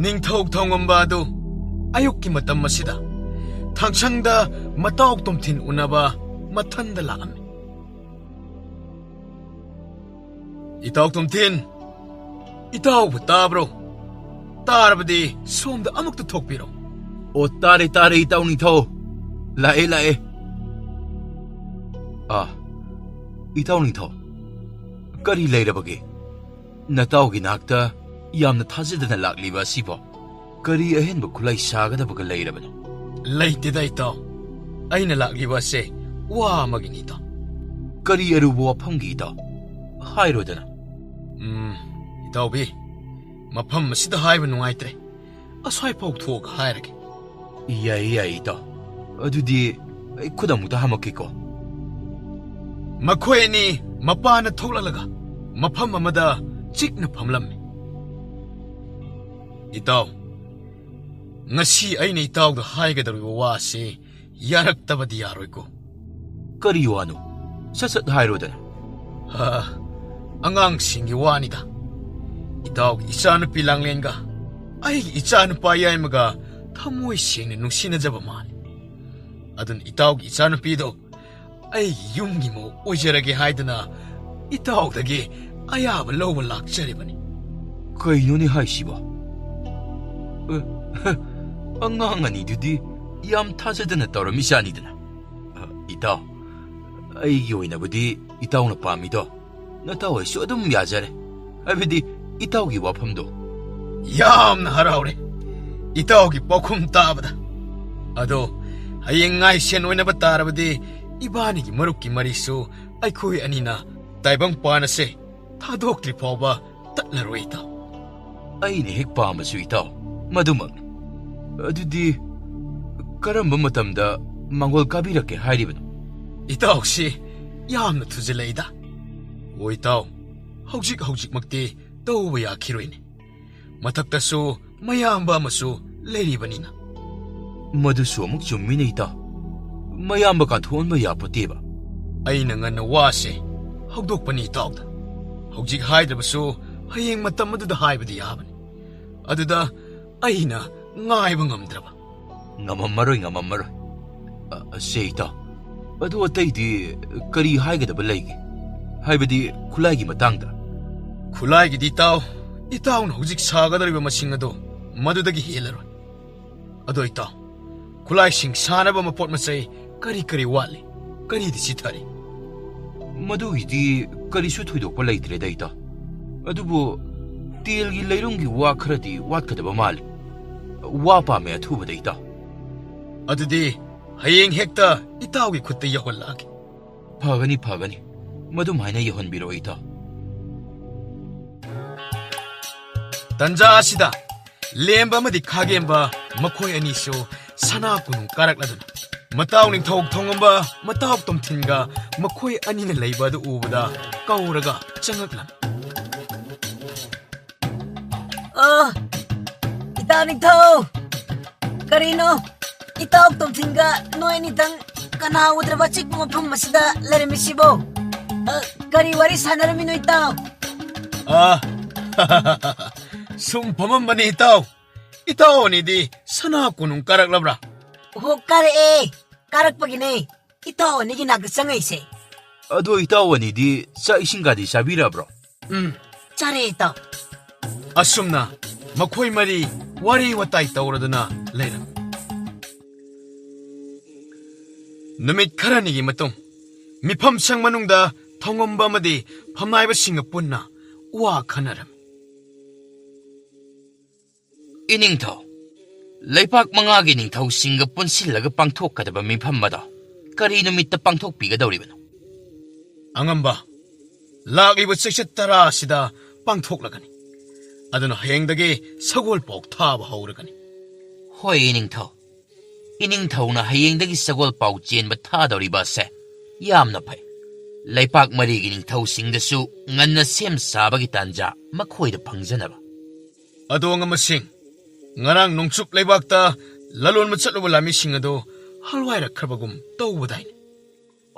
닝ꯊꯧ ꯊꯧꯉꯝꯕ ꯑꯌꯨꯛꯀꯤ ꯃꯇꯝ ꯑꯁꯤꯗ ꯊꯥꯡꯁꯪꯗ ꯃꯇꯥꯎ ꯇꯣꯝꯊꯤꯟ ꯎꯅꯕ ꯃꯊꯟꯗ ꯂꯥꯛꯑꯝꯃꯤ꯫ ꯏꯇꯥꯎ ꯇꯣꯝꯊꯤꯟ, ꯏꯇꯥꯎꯕꯨ ꯇꯥꯕ꯭ꯔꯣ? ꯇꯥꯔꯕꯗꯤ ꯁꯣꯝꯗ ꯑꯃꯨꯛꯇ ꯊꯣꯛꯄꯤꯔꯣ꯫ ꯑꯣ, ꯇꯥꯔꯦ ꯇꯥꯔꯦ ꯏꯇꯥꯎ ꯅꯤꯡꯊꯧ, ꯂꯥꯛꯑꯦ ꯂꯥꯛꯑꯦ꯫ ꯏꯇꯥꯎ ꯅꯤꯡꯊꯧ, ꯀꯔꯤ ꯂꯩꯔꯕꯒꯦ? ꯅꯇꯥꯎꯒꯤ ꯅꯥꯛꯇ ꯌꯥꯝꯅ ꯊꯥꯖꯗꯅ ꯂꯥꯛꯂꯤꯕ ꯑꯁꯤꯕꯣ ꯀꯔꯤ ꯑꯍꯦꯟꯕ ꯈꯨꯠꯂꯥꯏ ꯁꯥꯒꯗꯕꯒ ꯂꯩꯔꯕꯅꯣ? ꯂꯩꯇꯦꯗ ꯏꯇꯥꯎ, ꯑꯩꯅ ꯂꯥꯛꯂꯤꯕ ꯑꯁꯦ ꯋꯥ ꯑꯃꯒꯤꯅꯤ ꯏꯇꯥꯎ꯫ ꯀꯔꯤ ꯑꯔꯨꯕ ꯋꯥꯐꯝꯒꯤ ꯏꯇꯥꯎ? ꯍꯥꯏꯔꯣꯗꯅ꯫ ꯏꯇꯥꯎꯕꯤ, ꯃꯐꯝ ꯑꯁꯤꯗ ꯍꯥꯏꯕ ꯅꯨꯡꯉꯥꯏꯇ꯭ꯔꯦ, ꯑꯁ꯭ꯋꯥꯏꯐꯥꯎ ꯊꯣꯛꯑꯒ ꯍꯥꯏꯔꯒꯦ꯫ ꯌꯥꯏꯌꯦ ꯌꯥꯏꯌꯦ ꯏꯇꯥꯎ, ꯑꯗꯨꯗꯤ ꯑꯩ ꯈꯨꯗꯛꯃꯛꯇ ꯍꯥꯃꯛꯀꯦꯀꯣ꯫ ꯃꯈꯣꯏ ꯑꯅꯤ ꯃꯄꯥꯅ ꯊꯣꯛꯂꯛꯂꯒ ꯃꯐꯝ ꯑꯃꯗ ꯆꯤꯛꯅ ꯐꯝꯂꯝꯃꯤ꯫ ꯏꯇꯥꯎ, ꯉꯁꯤ ꯑꯩꯅ ꯏꯇꯥꯎꯗ ꯍꯥꯏꯒꯗꯧꯔꯤꯕ ꯋꯥꯁꯤ ꯌꯥꯔꯛꯇꯕꯗꯤ ꯌꯥꯔꯣꯏꯀꯣ꯫ ꯀꯔꯤ ꯋꯥꯅꯣ? ꯁꯠ ꯁꯠ ꯍꯥꯏꯔꯣꯗꯅ꯫ ꯑꯉꯥꯡꯁꯤꯡꯒꯤ ꯋꯥꯅꯤꯗ꯫ ꯏꯇꯥꯎꯒꯤ ꯏꯆꯥꯅꯨꯄꯤ ꯂꯥꯡꯂꯦꯟꯒ ꯑꯩꯒꯤ ꯏꯆꯥꯅꯨꯄꯥ ꯌꯥꯏꯃꯒ ꯊꯃꯣꯏ ꯁꯦꯡꯅ ꯅꯨꯡꯁꯤꯅꯖꯕ ꯃꯥꯜꯂꯤ꯫ ꯑꯗꯨꯅ ꯏꯇꯥꯎꯒꯤ ꯏꯆꯥꯅꯨꯄꯤꯗꯣ ꯑꯩꯒꯤ ꯌꯨꯝꯒꯤ ꯃꯧ ꯑꯣꯏꯖꯔꯒꯦ ꯍꯥꯏꯗꯨꯅ ꯏꯇꯥꯎꯗꯒꯤ ꯑꯌꯥꯕ ꯂꯧꯕ ꯂꯥꯛꯆꯔꯤꯕꯅꯤ꯫ ꯀꯩꯅꯣꯅꯦ ꯍꯥꯏꯁꯤꯕꯣ? ꯑꯉꯥꯡ ꯑꯅꯤꯗꯨꯗꯤ ꯌꯥꯝ ꯊꯥꯖꯗꯅ ꯇꯧꯔꯝꯃꯤꯖꯥꯠꯅꯤꯗꯅ꯫ ꯏꯇꯥꯎ, ꯑꯩꯒꯤ ꯑꯣꯏꯅꯕꯨꯗꯤ ꯏꯇꯥꯎꯅ ꯄꯥꯝꯃꯤꯗꯣ ꯅꯇꯥꯎ ꯑꯩꯁꯨ ꯑꯗꯨꯝ ꯌꯥꯖꯔꯦ, ꯍꯥꯏꯕꯗꯤ ꯏꯇꯥꯎꯒꯤ ꯋꯥꯐꯝꯗꯣ꯫ ꯌꯥꯝꯅ ꯍꯔꯥꯎꯔꯦ ꯏꯇꯥꯎꯒꯤ ꯄꯥꯎꯈꯨꯝ ꯇꯥꯕꯗ꯫ ꯑꯗꯣ ꯍꯌꯦꯡ ꯉꯥꯏꯁꯦꯟ ꯑꯣꯏꯅꯕ ꯇꯥꯔꯕꯗꯤ ꯏꯕꯥꯅꯤꯒꯤ ꯃꯔꯨꯞꯀꯤ ꯃꯔꯤꯁꯨ ꯑꯩꯈꯣꯏ ꯑꯅꯤꯅ ꯇꯥꯏꯕꯪꯄꯥꯟ ꯑꯁꯦ ꯊꯥꯗꯣꯛꯇ꯭ꯔꯤ ꯐꯥꯎꯕ ꯇꯠꯂꯔꯣꯏ ꯏꯇꯥꯎ꯫ ꯑꯩꯅ ꯍꯦꯛ ꯄꯥꯝꯕꯁꯨ ꯏꯇꯥꯎ ꯃꯗꯨꯃꯛꯅꯤ꯫ ꯑꯗꯨꯗꯤ ꯀꯔꯝꯕ ꯃꯇꯝꯗ ꯃꯥꯡꯒꯣꯜ ꯀꯥꯕꯤꯔꯛꯀꯦ ꯍꯥꯏꯔꯤꯕꯅꯣ? ꯏꯇꯥꯎꯁꯤ ꯌꯥꯝꯅ ꯊꯨꯖꯤꯜꯂꯛꯏꯗ꯫ ꯑꯣ ꯏꯇꯥꯎ, ꯍꯧꯖꯤꯛꯃꯛꯇꯤ ꯇꯧꯕ ꯌꯥꯈꯤꯔꯣꯏꯅꯦ, ꯃꯊꯛꯇꯁꯨ ꯃꯌꯥꯝꯕ ꯑꯃꯁꯨ ꯂꯩꯔꯤꯕꯅꯤꯅ꯫ ꯃꯗꯨꯁꯨ ꯑꯃꯨꯛ ꯆꯨꯝꯃꯤꯅꯦ ꯏꯇꯥꯎ, ꯃꯌꯥꯝꯕ ꯀꯥꯟꯊꯣꯛꯍꯟꯕ ꯌꯥꯄꯣꯠꯇꯦꯕ꯫ ꯑꯩꯅ ꯉꯟꯅ ꯋꯥꯁꯦ ꯍꯧꯗꯣꯛꯄꯅꯤ ꯏꯇꯥꯎꯗ꯫ ꯍꯧꯖꯤꯛ ꯍꯥꯏꯗ꯭ꯔꯕꯁꯨ ꯍꯌꯦꯡ ꯃꯇꯝ ꯑꯗꯨꯗ ꯍꯥꯏꯕꯗꯤ ꯌꯥꯕꯅꯤ꯫ ꯑꯗꯨꯗ ꯑꯩꯅ ꯉꯥꯏꯕ ꯉꯝꯗ꯭ꯔꯕ꯫ ꯉꯝꯃꯝꯃꯔꯣꯏ꯫ ꯁꯦ ꯏꯇꯥꯎ, ꯑꯗꯨ ꯑꯇꯩꯗꯤ ꯀꯔꯤ ꯍꯥꯏꯒꯗꯕ ꯂꯩꯒꯦ? ꯍꯥꯏꯕꯗꯤ ꯈꯨꯠꯂꯥꯏꯒꯤ ꯃꯇꯥꯡꯗ꯫ ꯈꯨꯠꯂꯥꯏꯒꯤꯗꯤ ꯏꯇꯥꯎꯅ ꯍꯧꯖꯤꯛ ꯁꯥꯒꯗꯧꯔꯤꯕ ꯃꯁꯤꯡ ꯑꯗꯣ ꯃꯗꯨꯗꯒꯤ ꯍꯦꯜꯂꯔꯣꯏ꯫ ꯑꯗꯣ ꯏꯇꯥꯎ, ꯈꯨꯠꯂꯥꯏꯁꯤꯡ ꯁꯥꯅꯕ ꯃꯄꯣꯠ ꯃꯆꯩ ꯀꯔꯤ ꯋꯥꯠꯂꯤ? ꯀꯔꯤꯗꯤ ꯆꯤꯊꯔꯤ? ꯃꯗꯨꯒꯤꯗꯤ ꯀꯔꯤꯁꯨ ꯊꯣꯏꯗꯣꯛꯄ ꯂꯩꯇ꯭ꯔꯦꯗ ꯏꯇꯥꯎ, ꯑꯗꯨꯕꯨ ꯇꯦꯜꯒꯤ ꯂꯩꯔꯨꯝꯒꯤ ꯋꯥ ꯈꯔꯗꯤ ꯋꯥꯠꯀꯗꯕ ꯃꯥꯜꯂꯤ꯫ ꯋꯥ ꯄꯥꯝꯃꯦ ꯑꯊꯨꯕꯗ ꯏꯇꯥꯎ꯫ ꯑꯗꯨꯗꯤ ꯍꯌꯦꯡ ꯍꯦꯛꯇ ꯏꯇꯥꯎꯒꯤ ꯈꯨꯠꯇ ꯌꯧꯍꯜꯂꯛꯑꯒꯦ꯫ ꯐꯒꯅꯤ, ꯃꯗꯨꯃꯥꯏꯅ ꯌꯧꯍꯟꯕꯤꯔꯛꯑꯣ ꯏꯇꯥꯎ꯫ ꯇꯟꯖꯥ ꯑꯁꯤꯗ ꯂꯦꯝꯕ ꯑꯃꯗꯤ ꯈꯥꯒꯦꯝꯕ ꯃꯈꯣꯏ ꯑꯅꯤꯁꯨ ꯁꯅꯥ ꯀꯣꯅꯨꯡ ꯀꯥꯔꯛꯂꯗꯨꯅ ꯃꯇꯥꯎ ꯅꯤꯡꯊꯧ ꯊꯧꯉꯝꯕ ꯃꯇꯥꯎ ꯇꯣꯝꯊꯤꯟꯒ ꯃꯈꯣꯏ ꯑꯅꯤꯅ ꯂꯩꯕ ꯑꯗꯨ ꯎꯕꯗ ꯀꯧꯔꯒ ꯆꯪꯉꯛꯂꯝꯃꯤ꯫ ꯏꯇꯥꯎ ꯅꯤꯡꯊꯧ, ꯀꯔꯤꯅꯣ ꯏꯇꯥꯎ ꯇꯣꯝꯊꯤꯟꯒ ꯅꯣꯏ ꯑꯅꯤꯇꯪ ꯀꯅꯥ ꯎꯗ꯭ꯔꯕ ꯑꯆꯤꯛꯄ ꯃꯐꯝ ꯑꯁꯤꯗ ꯂꯩꯔꯝꯃꯤꯁꯤꯕꯣ? ꯀꯔꯤ ꯋꯥꯔꯤ ꯁꯥꯟꯅꯔꯝꯃꯤꯅꯣ ꯏꯇꯥꯎ? ꯁꯨꯝ ꯐꯝꯃꯝꯕꯅꯤ ꯏꯇꯥꯎ꯫ ꯏꯇꯥꯎ ꯑꯅꯤꯗꯤ ꯁꯅꯥ ꯀꯣꯅꯨꯡ ꯀꯥꯔꯛꯂꯕ꯭ꯔꯥ? ꯀꯥꯔꯛꯑꯦ, ꯀꯥꯔꯛꯄꯒꯤꯅꯦ ꯏꯇꯥꯎ ꯑꯅꯤꯒꯤ ꯅꯥꯛꯇ ꯆꯪꯉꯛꯏꯁꯦ꯫ ꯑꯗꯣ ꯏꯇꯥꯎ ꯑꯅꯤꯗꯤ ꯆꯥꯛ ꯏꯁꯤꯡꯒꯗꯤ ꯆꯥꯕꯤꯔꯕ꯭ꯔꯣ? ꯆꯥꯔꯦ ꯏꯇꯥꯎ꯫ ꯑꯁꯨꯝꯅ ꯃꯈꯣꯏ ꯃꯔꯤ ꯋꯥꯔꯤ ꯋꯥꯇꯥꯏ ꯇꯧꯔꯗꯨꯅ ꯂꯩꯔꯝꯃꯤ꯫ ꯅꯨꯃꯤꯠ ꯈꯔꯅꯤꯒꯤ ꯃꯇꯨꯡ ꯃꯤꯐꯝꯁꯪ ꯃꯅꯨꯡꯗ ꯊꯧꯉꯝꯕ ꯑꯃꯗꯤ ꯐꯝꯅꯥꯏꯕꯁꯤꯡꯒ ꯄꯨꯟꯅ ꯋꯥ ꯈꯟꯅꯔꯝꯃꯤ꯫ ꯏꯅꯤꯡꯊꯧ, ꯂꯩꯄꯥꯛ 5ꯒꯤ ꯅꯤꯡꯊꯧꯁꯤꯡꯒ ꯄꯨꯟꯁꯤꯜꯂꯒ ꯄꯥꯡꯊꯣꯛꯀꯗꯕ ꯃꯤꯐꯝ ꯑꯗꯣ ꯀꯔꯤ ꯅꯨꯃꯤꯠꯇ ꯄꯥꯡꯊꯣꯛꯄꯤꯒꯗꯧꯔꯤꯕꯅꯣ? ꯑꯉꯝꯕ, ꯂꯥꯛꯂꯤꯕ ꯆꯩꯆꯠ 10 ꯑꯁꯤꯗ ꯄꯥꯡꯊꯣꯛꯂꯒꯅꯤ꯫ ꯑꯗꯨꯅ ꯍꯌꯦꯡꯗꯒꯤ ꯁꯒꯣꯜ ꯄꯥꯎ ꯊꯥꯕ ꯍꯧꯔꯒꯅꯤ꯫ ꯍꯣꯏ ꯏꯅꯤꯡꯊꯧ, ꯏꯅꯤꯡꯊꯧꯅ ꯍꯌꯦꯡꯗꯒꯤ ꯁꯒꯣꯜ ꯄꯥꯎ ꯆꯦꯟꯕ ꯊꯥꯗꯧꯔꯤꯕ ꯑꯁꯦ ꯌꯥꯝꯅ ꯐꯩ꯫ ꯂꯩꯄꯥꯛ 4ꯒꯤ ꯅꯤꯡꯊꯧꯁꯤꯡꯗꯁꯨ ꯉꯟꯅ ꯁꯦꯝ ꯁꯥꯕꯒꯤ ꯇꯥꯟꯖꯥ ꯃꯈꯣꯏꯗ ꯐꯪꯖꯅꯕ꯫ ꯑꯗꯣ ꯑꯉꯝꯕꯁꯤꯡ, ꯉꯔꯥꯡ ꯅꯣꯡꯆꯨꯞ ꯂꯩꯕꯥꯛꯇ ꯂꯂꯣꯟꯕ ꯆꯠꯂꯨꯕ ꯂꯥꯟꯃꯤꯁꯤꯡ ꯑꯗꯣ ꯍꯜꯋꯥꯏꯔꯛꯈ꯭ꯔꯕꯒꯨꯝ ꯇꯧꯕꯗꯥꯏꯅꯤ꯫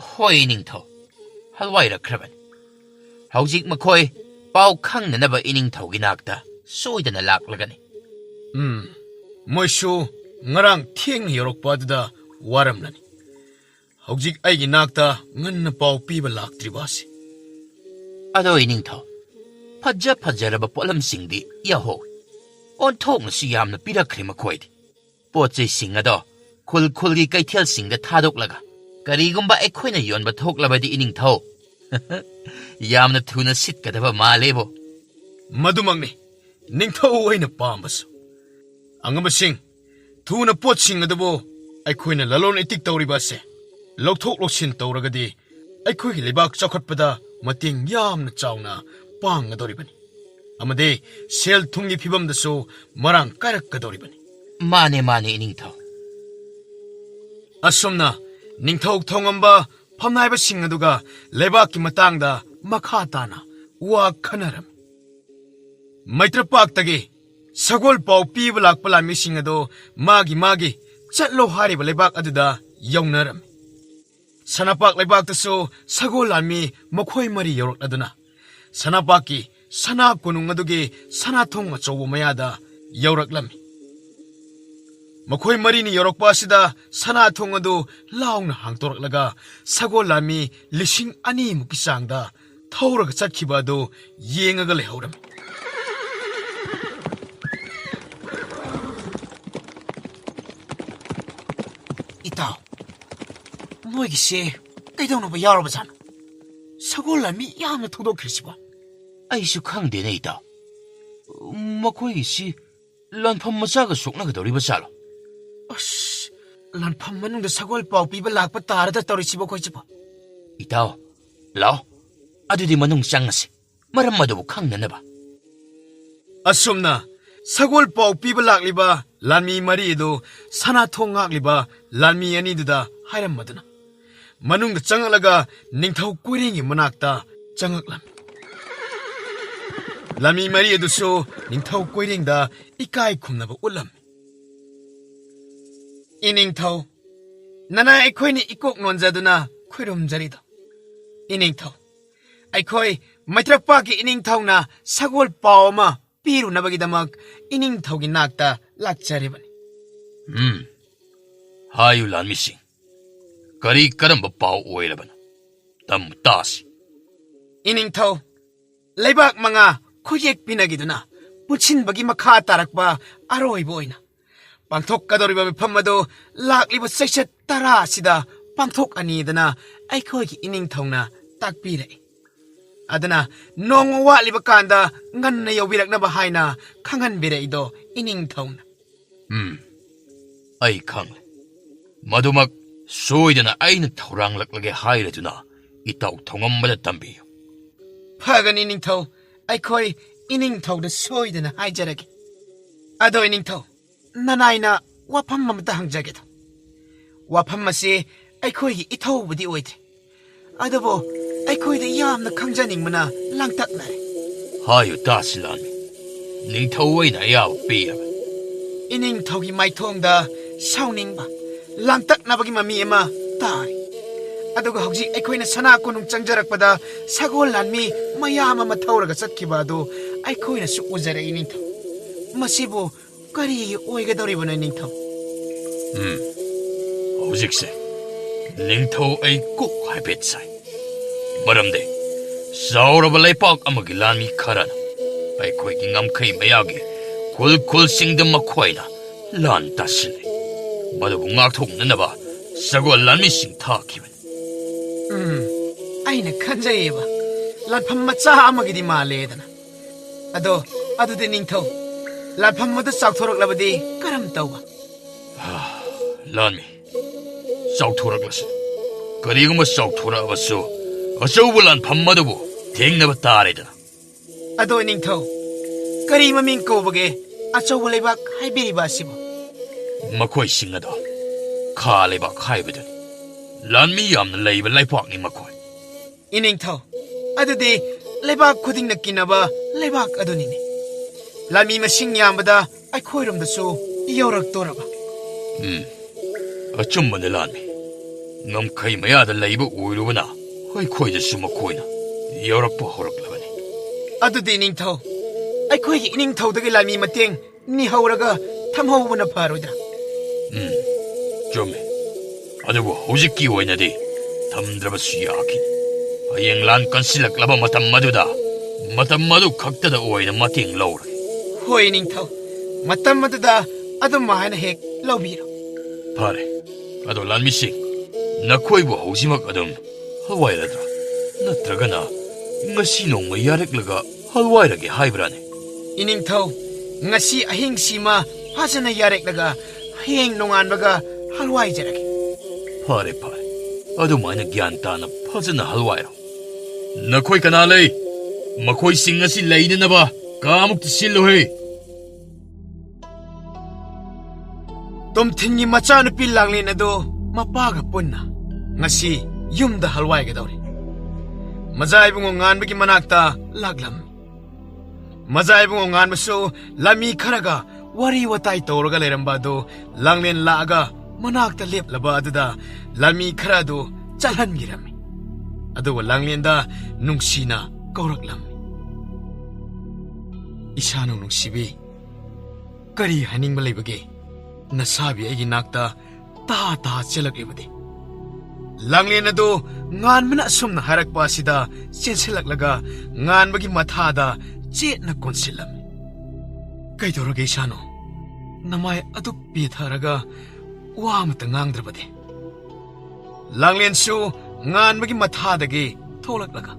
ꯍꯣꯏ ꯏꯅꯤꯡꯊꯧ, ꯍꯜꯋꯥꯏꯔꯛꯈ꯭ꯔꯕꯅꯤ꯫ ꯍꯧꯖꯤꯛ ꯃꯈꯣꯏ ꯄꯥꯎ ꯈꯪꯅꯅꯕ ꯏꯅꯤꯡꯊꯧꯒꯤ ꯅꯥꯛꯇ ꯁꯣꯏꯗꯅ ꯂꯥꯛꯂꯒꯅꯤ꯫ ꯃꯣꯏꯁꯨ ꯉꯔꯥꯡ ꯊꯦꯡꯅ ꯌꯧꯔꯛꯄ ꯑꯗꯨꯗ ꯋꯥꯔꯝꯂꯅꯤ ꯍꯧꯖꯤꯛ ꯑꯩꯒꯤ ꯅꯥꯛꯇ ꯉꯟꯅ ꯄꯥꯎ ꯄꯤꯕ ꯂꯥꯛꯇ꯭ꯔꯤꯕꯁꯤ ꯑꯗꯣ ꯏꯅꯤꯡꯊꯧ ꯐꯖ ꯐꯖꯔꯕ ꯄꯣꯠꯂꯝꯁꯤꯡꯗꯤ ꯌꯥꯎꯍꯧꯏ ꯑꯣꯟꯊꯣꯛꯅꯁꯨ ꯌꯥꯝꯅ ꯄꯤꯔꯛꯈ꯭ꯔꯦ ꯃꯈꯣꯏꯗꯤ ꯄꯣꯠ ꯆꯩꯁꯤꯡ ꯑꯗꯣ ꯈꯨꯜ ꯈꯨꯜꯒꯤ ꯀꯩꯊꯦꯜꯁꯤꯡꯗ ꯊꯥꯗꯣꯛꯂꯒ ꯀꯔꯤꯒꯨꯝꯕ ꯑꯩꯈꯣꯏꯅ ꯌꯣꯟꯕ ꯊꯣꯛꯂꯕꯗꯤ ꯏꯅꯤꯡꯊꯧ ꯌꯥꯝꯅ ꯊꯨꯅ ꯁꯤꯠꯀꯗꯕ ꯃꯥꯜꯂꯦꯕꯣ ꯃꯗꯨꯃꯛꯅꯤ ꯅꯤꯡꯊꯧ ꯑꯣꯏꯅ ꯄꯥꯝꯕꯁꯨ ꯑꯉꯝꯕꯁꯤꯡ ꯊꯨꯅ ꯄꯣꯠꯁꯤꯡ ꯑꯗꯨꯕꯨ ꯑꯩꯈꯣꯏꯅ ꯂꯂꯣꯟ ꯏꯇꯤꯛ ꯇꯧꯔꯤꯕ ꯑꯁꯦ ꯂꯧꯊꯣꯛ ꯂꯧꯁꯤꯟ ꯇꯧꯔꯒꯗꯤ ꯑꯩꯈꯣꯏꯒꯤ ꯂꯩꯕꯥꯛ ꯆꯥꯎꯈꯠꯄꯗ ꯃꯇꯦꯡ ꯌꯥꯝꯅ ꯆꯥꯎꯅ ꯄꯥꯡꯒꯗꯧꯔꯤꯕꯅꯤ ꯑꯃꯗꯤ ꯁꯦꯜ ꯊꯨꯝꯒꯤ ꯐꯤꯕꯝꯗꯁꯨ ꯃꯔꯥꯡ ꯀꯥꯏꯔꯛꯀꯗꯧꯔꯤꯕꯅꯤ ꯃꯥꯅꯦ ꯃꯥꯅꯦ ꯏꯅꯤꯡꯊꯧ ꯑꯁꯨꯝꯅ ꯅꯤꯡꯊꯧ ꯊꯧꯉꯝꯕ ꯐꯝꯅꯥꯏꯕꯁꯤꯡ ꯑꯗꯨꯒ ꯂꯩꯕꯥꯛꯀꯤ ꯃꯇꯥꯡꯗ ꯃꯈꯥ ꯇꯥꯅ ꯋꯥ ꯈꯟꯅꯔꯝꯃꯤ ꯃꯩꯇ꯭ꯔꯄꯥꯛꯇꯒꯤ ꯁꯒꯣꯜ ꯄꯥꯎ ꯄꯤꯕ ꯂꯥꯛꯄ ꯂꯥꯟꯃꯤꯁꯤꯡ ꯑꯗꯨ ꯃꯥꯒꯤ ꯆꯠꯂꯣ ꯍꯥꯏꯔꯤꯕ ꯂꯩꯕꯥꯛ ꯑꯗꯨꯗ ꯌꯧꯅꯔꯝꯃꯤ ꯁꯅꯥꯄꯥꯛ ꯂꯩꯕꯥꯛꯇꯁꯨ ꯁꯒꯣꯜ ꯂꯥꯟꯃꯤ ꯃꯈꯣꯏ ꯃꯔꯤ ꯌꯧꯔꯛꯂꯗꯨꯅ ꯁꯅꯥꯄꯥꯛꯀꯤ ꯁꯅꯥ ꯀꯣꯅꯨꯡ ꯑꯗꯨꯒꯤ ꯁꯅꯥꯊꯣꯡ ꯑꯆꯧꯕ ꯃꯌꯥꯗ ꯌꯧꯔꯛꯂꯝꯃꯤ ꯃꯈꯣꯏ ꯃꯔꯤꯅ ꯌꯧꯔꯛꯄ ꯑꯁꯤꯗ ꯁꯅꯥꯊꯣꯡ ꯑꯗꯨ ꯂꯥꯎꯅ ꯍꯥꯡꯇꯣꯔꯛꯂꯒ ꯁꯒꯣꯜ ꯂꯥꯟꯃꯤ 2,000ꯃꯨꯛꯀꯤ ꯆꯥꯡꯗ ꯊꯧꯔꯒ ꯆꯠꯈꯤꯕ ꯑꯗꯨ ꯌꯦꯡꯉꯒ ꯂꯩꯍꯧꯔꯝꯃꯤ 이따 모이기씨 ꯀꯩꯗꯧꯅꯕ ꯌꯥꯎꯔꯕꯖꯥꯠꯅꯣ ꯁꯒꯣꯜ ꯂꯥꯟꯃꯤ ꯌꯥꯝꯅ ꯊꯧꯗꯣꯛꯈ꯭ꯔꯤꯁꯤꯕꯣ ꯑꯩꯁꯨ ꯈꯪꯗꯦꯅꯦ ꯏꯇꯥꯎ ꯃꯈꯣꯏꯒꯤꯁꯤ ꯂꯥꯟꯐꯝ ꯃꯆꯥꯒ ꯁꯣꯛꯅꯒꯗꯧꯔꯤꯕ ꯖꯥꯠꯂꯣ ꯑꯁ ꯂꯥꯟꯐꯝ ꯃꯅꯨꯡꯗ ꯁꯒꯣꯜ ꯄꯥꯎ ꯄꯤꯕ ꯂꯥꯛꯄ ꯇꯥꯔꯗ ꯇꯧꯔꯤꯁꯤꯕꯣ ꯑꯩꯈꯣꯏꯁꯤꯕꯣ ꯏꯇꯥꯎ ꯂꯥꯛꯑꯣ ꯑꯗꯨꯗꯤ ꯃꯅꯨꯡ ꯆꯪꯉꯁꯤ ꯃꯔꯝ ꯑꯗꯨꯕꯨ ꯈꯪꯅꯅꯕ ꯑꯁꯨꯝꯅ ꯁꯒꯣꯜ ꯄꯥꯎ ꯄꯤꯕ ꯂꯥꯛꯂꯤꯕ ꯂꯥꯟꯃꯤ ꯃꯔꯤ ꯑꯗꯨ ꯁꯅꯥꯊꯣꯡ ꯉꯥꯛꯂꯤꯕ ꯂꯥꯟꯃꯤ ꯑꯅꯤꯗꯨꯗ ꯍꯥꯏꯔꯝꯃꯗꯨꯅ ꯃꯅꯨꯡꯗ ꯆꯪꯉꯛꯂꯒ ꯅꯤꯡꯊꯧ ꯀꯣꯏꯔꯦꯡꯒꯤ ꯃꯅꯥꯛꯇ ꯆꯪꯉꯛꯂꯝꯃꯤ ꯂꯥꯟꯃꯤ ꯃꯔꯤ ꯑꯗꯨꯁꯨ ꯅꯤꯡꯊꯧ ꯀꯣꯏꯔꯦꯡꯗ ꯏꯀꯥꯏ ꯈꯨꯝꯅꯕ ꯎꯠꯂꯝꯃꯤ ꯏꯅꯤꯡꯊꯧ ꯅꯅꯥ ꯑꯩꯈꯣꯏꯅ ꯏꯀꯣꯛ ꯅꯣꯟꯖꯗꯨꯅ ꯈꯨꯔꯨꯝꯖꯔꯤꯗꯣ ꯏꯅꯤꯡꯊꯧ ꯑꯩꯈꯣꯏ ꯃꯩꯇ꯭ꯔꯄꯥꯛꯀꯤ ꯏꯅꯤꯡꯊꯧꯅ ꯁꯒꯣꯜ ꯄꯥꯎ ꯑꯃ ꯄꯤꯔꯨꯅꯕꯒꯤꯗꯃꯛ ꯏꯅꯤꯡꯊꯧꯒꯤ ꯅꯥꯛꯇ ꯂꯥꯛꯆꯔꯤꯕꯅꯤ ꯍꯥꯏꯌꯨ ꯂꯥꯟꯃꯤꯁꯤꯡ ꯀꯔꯤ ꯀꯔꯝꯕ ꯄꯥꯎ ꯑꯣꯏꯔꯕꯅꯣ ꯇꯝꯃꯨ ꯇꯥꯁꯤ 이닝ꯊꯧ ꯂꯩꯕꯥꯛ 5 ꯈꯨꯌꯦꯛ ꯄꯤꯅꯒꯤꯗꯨꯅ ꯄꯨꯟꯁꯤꯟꯕꯒꯤ ꯃꯈꯥ ꯇꯥꯔꯛꯄ ꯑꯔꯣꯏꯕ ꯑꯣꯏꯅ ꯄꯥꯡꯊꯣꯛꯀꯗꯧꯔꯤꯕ ꯃꯤꯐꯝ ꯑꯗꯨ ꯂꯥꯛꯂꯤꯕ ꯆꯩꯆꯠ 10 ꯑꯁꯤꯗ ꯄꯥꯡꯊꯣꯛꯑꯅꯤꯗꯅ ꯑꯩꯈꯣꯏꯒꯤ ꯏꯅꯤꯡꯊꯧꯅ ꯇꯥꯛꯄꯤꯔꯛꯏ ꯑꯗꯨꯅ ꯅꯣꯡꯃ ꯋꯥꯠꯂꯤꯕ ꯀꯥꯟꯗ ꯉꯟꯅ ꯌꯧꯕꯤꯔꯛꯅꯕ ꯍꯥꯏꯅ ꯈꯪꯍꯟꯕꯤꯔꯛꯏꯗꯣ ꯏꯅꯤꯡꯊꯧꯅ ꯑꯩ ꯈꯪꯂꯦ ꯃꯗꯨꯃꯛ ꯁꯣꯏꯗꯅ ꯑꯩꯅ ꯊꯧꯔꯥꯡꯂꯛꯂꯒꯦ ꯍꯥꯏꯔꯗꯨꯅ ꯏꯇꯥꯎ ꯊꯧꯉꯝꯕꯗ ꯇꯝꯕꯤꯌꯨ ꯐꯒꯅꯤ ꯏꯅꯤꯡꯊꯧ ꯑꯩꯈꯣꯏ ꯏꯅꯤꯡꯊꯧꯗ ꯁꯣꯏꯗꯅ ꯍꯥꯏꯖꯔꯒꯦ ꯑꯗꯣ ꯏꯅꯤꯡꯊꯧ ꯅꯅꯥꯏꯅ ꯋꯥꯐꯝ ꯑꯃꯇ ꯍꯪꯖꯒꯦꯗꯣ ꯋꯥꯐꯝ ꯑꯁꯤ ꯑꯩꯈꯣꯏꯒꯤ ꯏꯊꯧꯕꯨꯗꯤ ꯑꯣꯏꯗ꯭ꯔꯦ ꯑꯗꯨꯕꯨ ꯑꯩꯈꯣꯏꯗ ꯌꯥꯝꯅ ꯈꯪꯖꯅꯤꯡꯕꯅ ꯂꯥꯡꯇꯛꯅꯔꯦ ꯍꯥꯏꯌꯨ ꯇꯥꯁꯤ ꯂꯥꯟꯃꯤ ꯅꯤꯡꯊꯧ ꯑꯣꯏꯅ ꯑꯌꯥꯕ ꯄꯤꯔꯕ ꯏꯅꯤꯡꯊꯧꯒꯤ ꯃꯥꯏꯊꯣꯡꯗ ꯁꯥꯎꯅꯤꯡꯕ ꯂꯥꯡꯇꯛꯅꯕꯒꯤ ꯃꯃꯤ ꯑꯃ ꯇꯥꯔꯤ ꯑꯗꯨꯒ ꯍꯧꯖꯤꯛ ꯑꯩꯈꯣꯏꯅ ꯁꯅꯥ ꯀꯣꯅꯨꯡ ꯆꯪꯖꯔꯛꯄꯗ ꯁꯒꯣꯜ ꯂꯥꯟꯃꯤ ꯃꯌꯥꯝ ꯑꯃ ꯊꯧꯔꯒ ꯆꯠꯈꯤꯕ ꯑꯗꯨ ꯑꯩꯈꯣꯏꯅꯁꯨ ꯎꯖꯔꯛꯏ ꯅꯤꯡꯊꯧ ꯃꯁꯤꯕꯨ ꯀꯔꯤꯒꯤ ꯑꯣꯏꯒꯗꯧꯔꯤꯕꯅꯣ ꯅꯤꯡꯊꯧ ꯍꯧꯖꯤꯛꯁꯦ ꯅꯤꯡꯊꯧ ꯑꯩ ꯀꯣꯛ ꯍꯥꯏꯐꯦꯠ ꯁꯥꯏ ꯃꯔꯝꯗꯤ ꯆꯥꯎꯔꯕ ꯂꯩꯄꯥꯛ ꯑꯃꯒꯤ ꯂꯥꯟꯃꯤ ꯈꯔꯅ ꯑꯩꯈꯣꯏꯒꯤ ꯉꯝꯈꯩ ꯃꯌꯥꯒꯤ ꯈꯨꯜ ꯈꯨꯜꯁꯤꯡꯗ ꯃꯈꯣꯏꯅ ꯂꯥꯟ ꯇꯥꯁꯤꯜꯂꯤ ꯃꯗꯨꯕꯨ ꯉꯥꯛꯊꯣꯛꯅꯅꯕ ꯁꯒꯣꯜ ꯂꯥꯟꯃꯤꯁꯤꯡ ꯊꯥꯈꯤꯕꯅꯤ ꯑꯩꯅ ꯈꯟꯖꯩꯌꯦꯕ ꯂꯥꯟꯐꯝ ꯃꯆꯥ ꯑꯃꯒꯤꯗꯤ ꯃꯥꯜꯂꯦꯗꯅ ꯑꯗꯣ ꯑꯗꯨꯗꯤ ꯅꯤꯡꯊꯧ ꯂꯥꯟꯐꯝ ꯑꯗꯨ ꯆꯥꯎꯊꯣꯔꯛꯂꯕꯗꯤ ꯀꯔꯝ ꯇꯧꯕ ꯂꯥꯟꯃꯤ ꯆꯥꯎꯊꯣꯔꯛꯂꯁꯤ ꯀꯔꯤꯒꯨꯝꯕ ꯆꯥꯎꯊꯣꯔꯛꯑꯕꯁꯨ ꯑꯆꯧꯕ ꯂꯥꯟꯐꯝ ꯑꯗꯨꯕꯨ ꯊꯦꯡꯅꯕ ꯇꯥꯔꯦꯗꯅ ꯑꯗꯣ ꯅꯤꯡꯊꯧ ꯀꯔꯤ ꯃꯃꯤꯡ ꯀꯧꯕꯒꯦ ꯑꯆꯧꯕ ꯂꯩꯕꯥꯛ ꯍꯥꯏꯕꯤꯔꯤꯕ ꯑꯁꯤꯕꯨ ꯃꯈꯣꯏꯁꯤꯡ ꯑꯗꯣ ꯈꯥ ꯂꯩꯕꯥꯛ ꯍꯥꯏꯕꯗꯨꯅꯤ ꯂꯥꯟꯃꯤ ꯌꯥꯝꯅ ꯂꯩꯕ ꯂꯩꯄꯥꯛꯅꯤ ꯃꯈꯣꯏ 이닝ꯊꯧ ꯑꯗꯨꯗꯤ ꯂꯩꯕꯥꯛ ꯈꯨꯗꯤꯡꯅ ꯀꯤꯅꯕ ꯂꯩꯕꯥꯛ ꯑꯗꯨꯅꯤꯅꯦ ꯂꯥꯟꯃꯤ ꯃꯁꯤꯡ ꯌꯥꯝꯕꯗ ꯑꯩꯈꯣꯏꯔꯣꯝꯗꯁꯨ ꯌꯧꯔꯛꯇꯣꯔꯕ ꯑꯆꯨꯝꯕꯅꯤ ꯂꯥꯟꯃꯤ ꯉꯝꯈꯩ ꯃꯌꯥꯗ ꯂꯩꯕ ꯑꯣꯏꯔꯨꯕꯅ ꯑꯩꯈꯣꯏꯗꯁꯨ ꯃꯈꯣꯏꯅ ꯌꯧꯔꯛꯄ ꯍꯧꯔꯛꯂꯕꯅꯤ ꯑꯗꯨꯗꯤ ꯏꯅꯤꯡꯊꯧ ꯑꯩꯈꯣꯏꯒꯤ ꯏꯅꯤꯡꯊꯧꯗꯒꯤ ꯂꯥꯟꯃꯤ ꯃꯇꯦꯡ ꯅꯤꯍꯧꯔꯒ ꯊꯝꯍꯧꯕꯅ ꯐꯔꯣꯏꯗ꯭ꯔꯥ? ꯆꯨꯝꯃꯤ. ꯑꯗꯨꯕꯨ ꯍꯧꯖꯤꯛꯀꯤ ꯑꯣꯏꯅꯗꯤ ꯊꯝꯗ꯭ꯔꯕꯁꯨ ꯌꯥꯈꯤ. ꯍꯌꯦꯡ ꯂꯥꯟ ꯀꯟꯁꯤꯜꯂꯛꯂꯕ ꯃꯇꯝ ꯑꯗꯨ ꯈꯛꯇꯗ ꯑꯣꯏꯅ ꯃꯇꯦꯡ ꯂꯧꯔꯒꯦ. ꯍꯣꯏ ꯅꯤꯡꯊꯧ, ꯃꯇꯝ ꯑꯗꯨꯗ ꯑꯗꯨꯝ ꯍꯥꯏꯅ ꯍꯦꯛ ꯂꯧꯕꯤꯔꯣ. ꯐꯔꯦ. ꯑꯗꯣ ꯂꯥꯟꯃꯤꯁꯤꯡ, ꯅꯈꯣꯏꯕꯨ ꯍꯧꯖꯤꯛꯃꯛ ꯑꯗꯨꯝ ꯍꯜꯋꯥꯏꯔꯗ꯭ꯔꯥ? ꯅꯠꯇ꯭ꯔꯒꯅ ꯉꯁꯤ ꯅꯣꯡꯃ ꯌꯥꯔꯛꯂꯒ ꯍꯜꯋꯥꯏꯔꯒꯦ ꯍꯥꯏꯕ꯭ꯔꯥꯅꯦ? ꯏꯅꯤꯡꯊꯧ, ꯉꯁꯤ ꯑꯍꯤꯡꯁꯤꯃ ꯐꯖꯅ ꯌꯥꯔꯦꯛꯂꯒ ꯍꯌꯦꯡ ꯅꯣꯡꯉꯥꯟꯕꯒ ꯍꯜꯋꯥꯏꯖꯔꯒꯦ. ꯐꯔꯦ. ꯑꯗꯨꯃꯥꯏꯅ ꯒ꯭ꯌꯥꯟ ꯇꯥꯅ ꯐꯖꯅ ꯍꯜꯋꯥꯏꯔꯣ. ꯅꯈꯣꯏ ꯀꯅꯥ ꯂꯩ? ꯃꯈꯣꯏꯁꯤꯡ ꯑꯁꯤ ꯂꯩꯅꯅꯕ ꯀꯥꯃꯨꯛꯇ ꯁꯤꯜꯂꯨꯍꯦ. ꯇꯣꯝꯊꯤꯟꯒꯤ ꯃꯆꯥꯅꯨꯄꯤ ꯂꯥꯡꯂꯦꯟ ꯑꯗꯣ ꯃꯄꯥꯒ ꯄꯨꯟꯅ ꯉꯁꯤ ꯌꯨꯝꯗ ꯍꯜꯋꯥꯏꯒꯗꯧꯔꯤ. ꯃꯖꯥ ꯏꯕꯨꯡꯉꯣ ꯉꯥꯟꯕꯒꯤ ꯃꯅꯥꯛꯇ ꯂꯥꯛꯂꯝꯃꯤ. ꯃꯖꯥ ꯏꯕꯨꯡꯉꯣ ꯉꯥꯟꯕꯁꯨ ꯂꯝꯃꯤ ꯈꯔꯒ ꯋꯥꯔꯤ ꯋꯥꯇꯥꯏ ꯇꯧꯔꯒ ꯂꯩꯔꯝꯕ ꯑꯗꯨ ꯂꯥꯡꯂꯦꯟ ꯂꯥꯛꯑꯒ ꯃꯅꯥꯛꯇ ꯂꯦꯞꯂꯕ ꯑꯗꯨꯗ ꯂꯝꯃꯤ ꯈꯔ ꯑꯗꯨ ꯆꯠꯍꯟꯈꯤꯔꯝꯃꯤ. ꯑꯗꯨꯒ ꯂꯥꯡꯂꯦꯟꯗ ꯅꯨꯡꯁꯤꯅ ꯀꯧꯔꯛꯂꯝꯃꯤ. ꯏꯁꯥꯅꯨꯡ ꯅꯨꯡꯁꯤꯕꯤ, ꯀꯔꯤ ꯍꯥꯏꯅꯤꯡꯕ ꯂꯩꯕꯒꯦ? ꯅꯁꯥꯕꯤ ꯑꯩꯒꯤ ꯅꯥꯛꯇ ꯇꯥ ꯆꯦꯜꯂꯛꯂꯤꯕꯗꯤ. ꯂꯥꯡꯂꯦꯟ ꯑꯗꯨ ꯉꯥꯟꯕꯅ ꯑꯁꯨꯝꯅ ꯍꯥꯏꯔꯛꯄ ꯑꯁꯤꯗ ꯆꯦꯟꯁꯤꯜꯂꯛꯂꯒ ꯉꯥꯟꯕꯒꯤ ꯃꯊꯥꯗ ꯆꯦꯠꯅ ꯀꯣꯟꯁꯤꯜꯂꯝꯃꯤ. ꯀꯩꯗꯧꯔꯒꯦ ꯏꯁꯥꯅꯣ? ꯅꯃꯥꯏ ꯑꯗꯨ ꯄꯦꯊꯔꯒ ꯋꯥ ꯑꯃꯇ ꯉꯥꯡꯗ꯭ꯔꯕꯗꯤ. ꯂꯥꯡꯂꯦꯟꯁꯨ ꯉꯥꯟꯕꯒꯤ ꯃꯊꯥꯗꯒꯤ ꯊꯣꯛꯂꯛꯂꯒ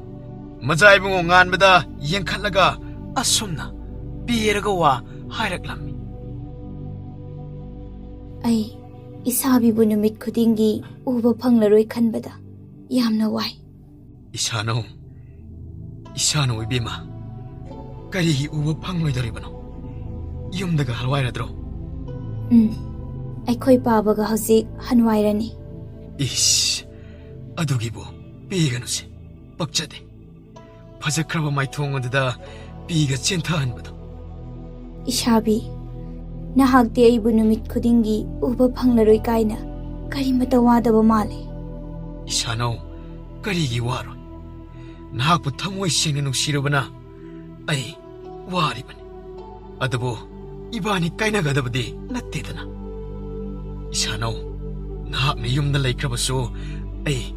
ꯃꯖꯥ ꯏꯕꯨꯡꯉꯣ ꯉꯥꯟꯕꯗ ꯌꯦꯡꯈꯠꯂꯒ ꯑꯁꯨꯝꯅ ꯄꯦꯔꯒ ꯋꯥ ꯍꯥꯏꯔꯛꯂꯝꯃꯤ. ꯑꯩ ꯏꯁꯥꯕꯤꯕꯨ ꯅꯨꯃꯤꯠ ꯈꯨꯗꯤꯡꯒꯤ ꯎꯕ ꯐꯪꯂꯔꯣꯏ ꯈꯟꯕꯗ ꯌꯥꯝꯅ ꯋꯥꯏ. ꯏꯁꯥꯅꯣ ꯏꯕꯦꯝꯃ, ꯀꯔꯤꯒꯤ ꯎꯕ ꯐꯪꯂꯣꯏꯗꯧꯔꯤꯕꯅꯣ? ꯌꯨꯝꯗꯒ ꯍꯜꯋꯥꯏꯔꯗ꯭ꯔꯣ? ꯑꯩꯈꯣꯏ ꯄꯥꯕꯒ ꯍꯧꯖꯤꯛ ꯍꯟꯋꯥꯏꯔꯅꯤ. ꯏꯁ, ꯑꯗꯨꯒꯤꯕꯨ ꯄꯦꯒꯅꯨꯁꯦ, ꯄꯛꯆꯗꯦ. ꯐꯖꯈ꯭ꯔꯕ ꯃꯥꯏꯊꯣꯡ ꯑꯗꯨꯗ ꯄꯤꯒ ꯆꯦꯟꯊꯍꯟꯕꯗꯣ. ꯏꯁꯥꯕꯤ, ꯅꯍꯥꯛꯇꯤ ꯑꯩꯕꯨ ꯅꯨꯃꯤꯠ ꯈꯨꯗꯤꯡꯒꯤ ꯎꯕ ꯐꯪꯂꯔꯣꯏ ꯀꯥꯏꯅ ꯀꯔꯤꯃꯇ ꯋꯥꯗꯕ ꯃꯥꯜꯂꯦ. ꯏꯁꯥꯅꯧ, ꯀꯔꯤꯒꯤ ꯋꯥꯔꯣꯏ? ꯅꯍꯥꯛꯄꯨ ꯊꯃꯣꯏ ꯁꯦꯡꯅ ꯅꯨꯡꯁꯤꯔꯨꯕꯅ ꯑꯩ ꯋꯥꯔꯤꯕꯅꯤ. ꯑꯗꯨꯕꯨ 이반이 까이나가다버디 나때드나. 이사노 나학나 윰나 레이크라버소 에이